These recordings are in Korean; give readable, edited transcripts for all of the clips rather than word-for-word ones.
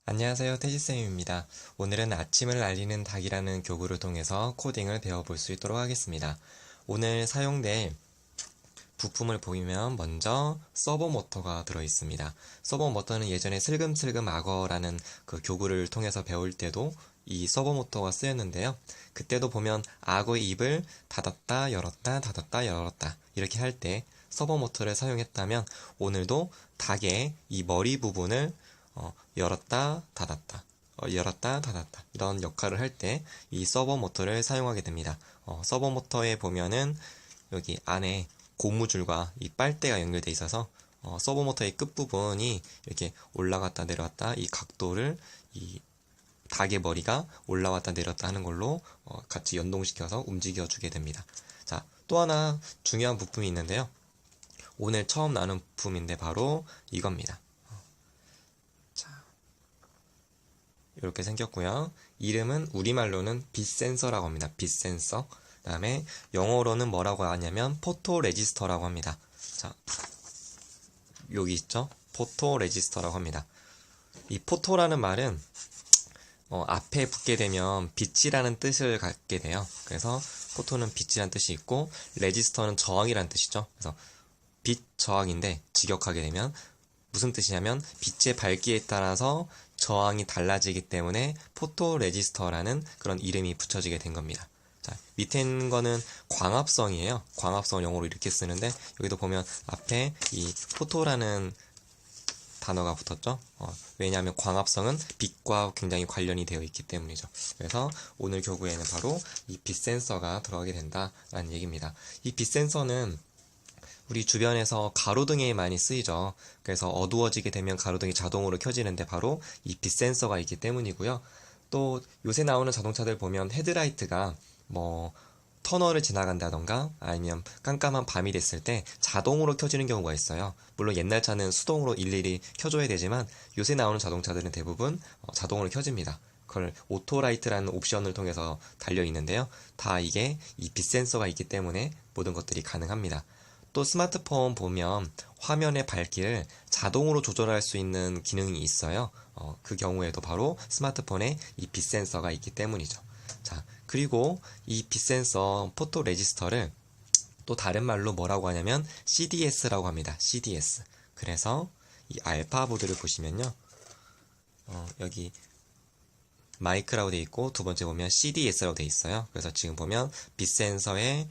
안녕하세요, 태지쌤입니다. 오늘은 아침을 알리는 닭이라는 교구를 통해서 코딩을 배워볼 수 있도록 하겠습니다. 오늘 사용될 부품을 보면 먼저 서버 모터가 들어있습니다. 서버 모터는 예전에 슬금슬금 악어라는 그 교구를 통해서 배울 때도 이 서버 모터가 쓰였는데요. 그때도 보면 악어의 입을 닫았다 열었다 닫았다 열었다 이렇게 할 때 서버 모터를 사용했다면 오늘도 닭의 이 머리 부분을 열었다 닫았다 열었다 닫았다 이런 역할을 할 때 이 서버 모터를 사용하게 됩니다. 서버 모터에 보면은 여기 안에 고무줄과 이 빨대가 연결되어 있어서 서버 모터의 끝부분이 이렇게 올라갔다 내려왔다 이 각도를 이 닭의 머리가 올라왔다 내렸다 하는 걸로 같이 연동시켜서 움직여 주게 됩니다. 자, 또 하나 중요한 부품이 있는데요. 오늘 처음 나눈 부품인데 바로 이겁니다. 이렇게 생겼고요. 이름은 우리말로는 빛 센서라고 합니다. 빛 센서. 그 다음에 영어로는 뭐라고 하냐면 포토 레지스터라고 합니다. 자, 여기 있죠? 포토 레지스터라고 합니다. 이 포토라는 말은 앞에 붙게 되면 빛이라는 뜻을 갖게 돼요. 그래서 포토는 빛이라는 뜻이 있고 레지스터는 저항이라는 뜻이죠. 그래서 빛 저항인데 직역하게 되면 무슨 뜻이냐면 빛의 밝기에 따라서 저항이 달라지기 때문에 포토 레지스터라는 그런 이름이 붙여지게 된 겁니다. 자, 밑에 있는 거는 광합성이에요. 광합성을 영어로 이렇게 쓰는데 여기도 보면 앞에 이 포토라는 단어가 붙었죠. 왜냐하면 광합성은 빛과 굉장히 관련이 되어 있기 때문이죠. 그래서 오늘 교구에는 바로 이 빛 센서가 들어가게 된다라는 얘기입니다. 이 빛 센서는 우리 주변에서 가로등에 많이 쓰이죠. 그래서 어두워지게 되면 가로등이 자동으로 켜지는데 바로 이 빛 센서가 있기 때문이고요. 또 요새 나오는 자동차들 보면 헤드라이트가 뭐 터널을 지나간다던가 아니면 깜깜한 밤이 됐을 때 자동으로 켜지는 경우가 있어요. 물론 옛날 차는 수동으로 일일이 켜줘야 되지만 요새 나오는 자동차들은 대부분 자동으로 켜집니다. 그걸 오토라이트라는 옵션을 통해서 달려 있는데요. 다 이게 이 빛 센서가 있기 때문에 모든 것들이 가능합니다. 또 스마트폰 보면 화면의 밝기를 자동으로 조절할 수 있는 기능이 있어요. 그 경우에도 바로 스마트폰에 이 빛 센서가 있기 때문이죠. 자, 그리고 이 빛 센서 포토 레지스터를 또 다른 말로 뭐라고 하냐면 CDS라고 합니다. CDS. 그래서 이 알파 보드를 보시면요. 여기 마이크라고 되어 있고 두 번째 보면 CDS라고 되어 있어요. 그래서 지금 보면 빛 센서에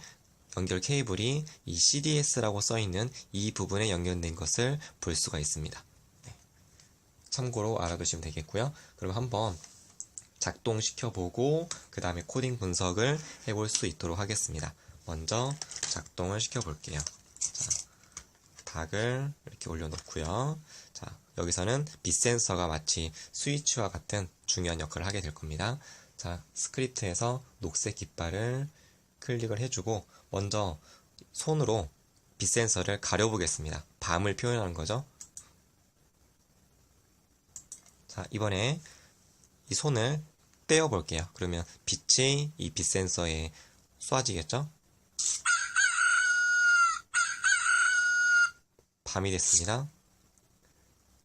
연결 케이블이 이 CDS라고 써있는 이 부분에 연결된 것을 볼 수가 있습니다. 네. 참고로 알아두시면 되겠고요. 그럼 한번 작동시켜보고 그 다음에 코딩 분석을 해볼 수 있도록 하겠습니다. 먼저 작동을 시켜볼게요. 자, 닭을 이렇게 올려놓고요. 자, 여기서는 빛 센서가 마치 스위치와 같은 중요한 역할을 하게 될 겁니다. 자, 스크립트에서 녹색 깃발을 클릭을 해주고 먼저 손으로 빛 센서를 가려보겠습니다. 밤을 표현하는 거죠. 자, 이번에 이 손을 떼어 볼게요. 그러면 빛이 이 빛 센서에 쏴지겠죠? 밤이 됐습니다.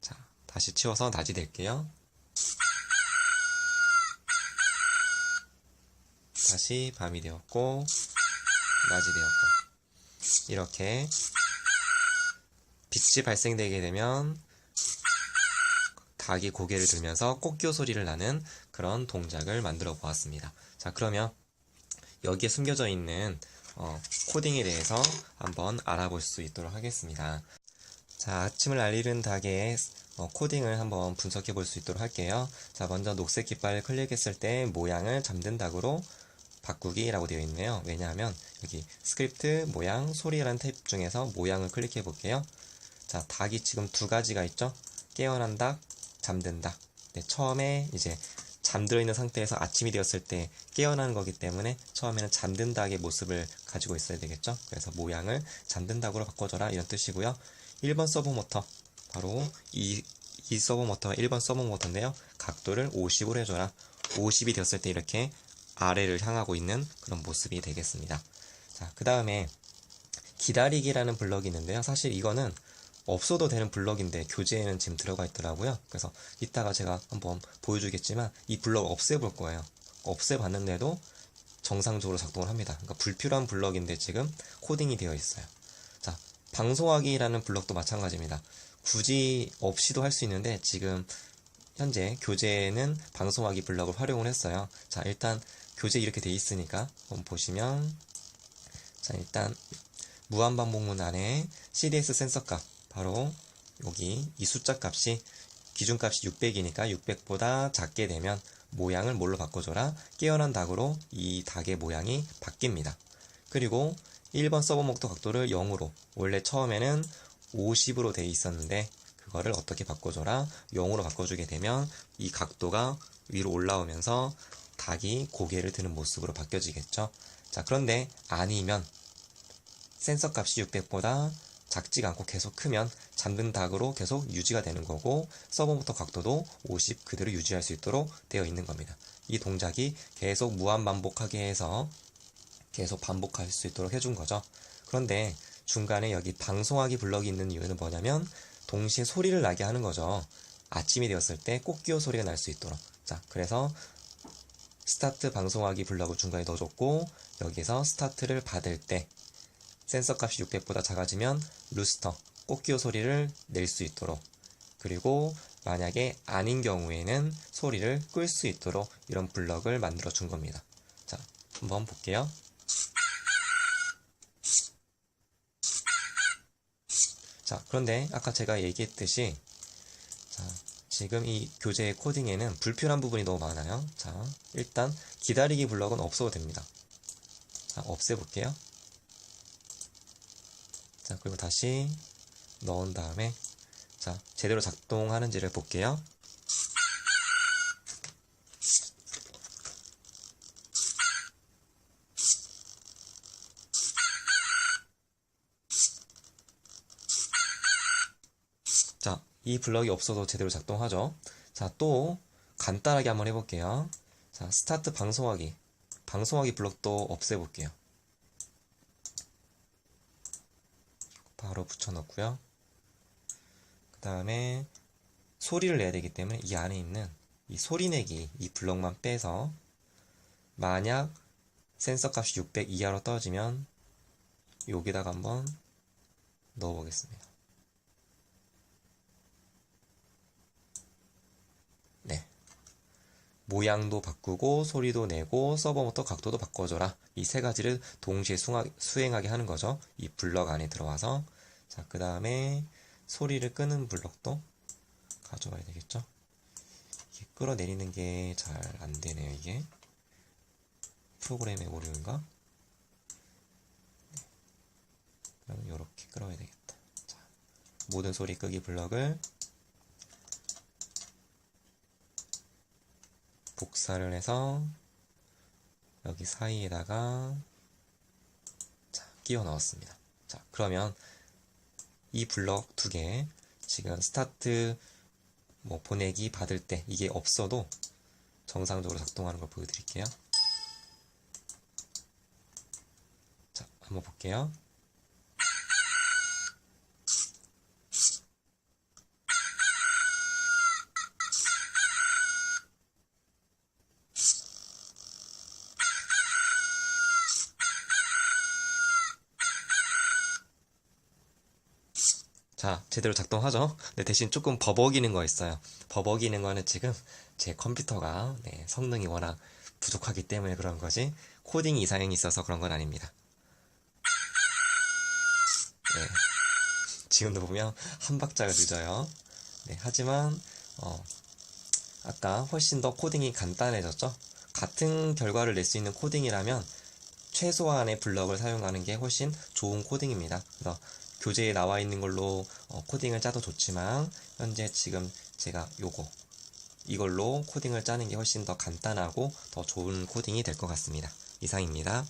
자, 다시 치워서 낮이 될게요. 다시 밤이 되었고 낮이 되었고 이렇게 빛이 발생되게 되면 닭이 고개를 들면서 꽃교 소리를 나는 그런 동작을 만들어 보았습니다. 자, 그러면 여기에 숨겨져 있는 코딩에 대해서 한번 알아볼 수 있도록 하겠습니다. 자, 아침을 알리는 닭의 코딩을 한번 분석해 볼 수 있도록 할게요. 자, 먼저 녹색 깃발을 클릭했을 때 모양을 잠든 닭으로 바꾸기라고 되어 있네요. 왜냐하면 여기 스크립트, 모양, 소리라는 탭 중에서 모양을 클릭해 볼게요. 자, 닭이 지금 두 가지가 있죠. 깨어난 닭, 잠든 닭. 네, 처음에 이제 잠들어 있는 상태에서 아침이 되었을 때 깨어나는 거기 때문에 처음에는 잠든 닭의 모습을 가지고 있어야 되겠죠. 그래서 모양을 잠든 닭으로 바꿔줘라 이런 뜻이고요. 1번 서버 모터, 바로 이 서버 모터가 1번 서버 모터인데요. 각도를 50으로 해줘라. 50이 되었을 때 이렇게 아래를 향하고 있는 그런 모습이 되겠습니다. 자, 그 다음에 기다리기라는 블럭이 있는데요. 사실 이거는 없어도 되는 블럭인데 교재에는 지금 들어가 있더라고요. 그래서 이따가 제가 한번 보여주겠지만 이 블럭 없애볼 거예요. 없애봤는데도 정상적으로 작동을 합니다. 그러니까 불필요한 블럭인데 지금 코딩이 되어 있어요. 자, 방송하기라는 블럭도 마찬가지입니다. 굳이 없이도 할 수 있는데 지금 현재 교재에는 방송하기 블럭을 활용을 했어요. 자, 일단 교재 이렇게 돼 있으니까 한번 보시면, 자, 일단 무한반복문 안에 CDS 센서 값, 바로 여기 이 숫자 값이 기준값이 600이니까 600보다 작게 되면 모양을 뭘로 바꿔줘라? 깨어난 닭으로 이 닭의 모양이 바뀝니다. 그리고 1번 서버 목도 각도를 0으로, 원래 처음에는 50으로 돼 있었는데 그거를 어떻게 바꿔줘라? 0으로 바꿔주게 되면 이 각도가 위로 올라오면서 닭이 고개를 드는 모습으로 바뀌어지겠죠. 자, 그런데 아니면 센서 값이 600보다 작지가 않고 계속 크면 잠든 닭으로 계속 유지가 되는 거고, 서버부터 각도도 50 그대로 유지할 수 있도록 되어 있는 겁니다. 이 동작이 계속 무한 반복하게 해서 계속 반복할 수 있도록 해준 거죠. 그런데 중간에 여기 방송하기 블럭이 있는 이유는 뭐냐면 동시에 소리를 나게 하는 거죠. 아침이 되었을 때 꽃기호 소리가 날 수 있도록. 자, 그래서 스타트 방송하기 블럭을 중간에 넣어줬고, 여기서 스타트를 받을 때 센서 값이 600보다 작아지면 루스터, 꽃기호 소리를 낼 수 있도록, 그리고 만약에 아닌 경우에는 소리를 끌 수 있도록 이런 블럭을 만들어 준 겁니다. 자, 한번 볼게요. 자, 그런데 아까 제가 얘기했듯이, 자, 지금 이 교재의 코딩에는 불필요한 부분이 너무 많아요. 자, 일단 기다리기 블럭은 없어도 됩니다. 자, 없애볼게요. 자, 그리고 다시 넣은 다음에, 자, 제대로 작동하는지를 볼게요. 자, 이 블럭이 없어도 제대로 작동하죠. 자, 또 간단하게 한번 해볼게요. 자, 스타트 방송하기 블럭도 없애볼게요. 바로 붙여넣고요. 그 다음에 소리를 내야 되기 때문에 이 안에 있는 이 소리내기 이 블럭만 빼서, 만약 센서 값이 600 이하로 떨어지면 여기다가 한번 넣어보겠습니다. 네, 모양도 바꾸고 소리도 내고 서버부터 각도도 바꿔줘라, 이 세 가지를 동시에 수행하게 하는 거죠. 이 블럭 안에 들어와서. 자, 그 다음에 소리를 끄는 블럭도 가져와야 되겠죠. 이게 끌어내리는 게 잘 안 되네요. 이게 프로그램의 오류인가? 네. 그럼 이렇게 끌어야 되겠다. 자, 모든 소리 끄기 블럭을 복사를 해서 여기 사이에다가, 자, 끼워 넣었습니다. 자, 그러면 이 블럭 두 개, 지금 스타트 보내기 받을 때 이게 없어도 정상적으로 작동하는 걸 보여드릴게요. 자, 한번 볼게요. 자, 제대로 작동하죠? 근데 대신 조금 버벅이는 거 있어요. 버벅이는 거는 지금 제 컴퓨터가 성능이 워낙 부족하기 때문에 그런 거지, 코딩 이상이 있어서 그런 건 아닙니다. 네, 지금도 보면 한 박자가 늦어요. 네, 하지만 아까 훨씬 더 코딩이 간단해졌죠? 같은 결과를 낼 수 있는 코딩이라면 최소한의 블럭을 사용하는 게 훨씬 좋은 코딩입니다. 그래서 교재에 나와 있는 걸로 코딩을 짜도 좋지만, 현재 지금 제가 이걸로 코딩을 짜는 게 훨씬 더 간단하고 더 좋은 코딩이 될 것 같습니다. 이상입니다.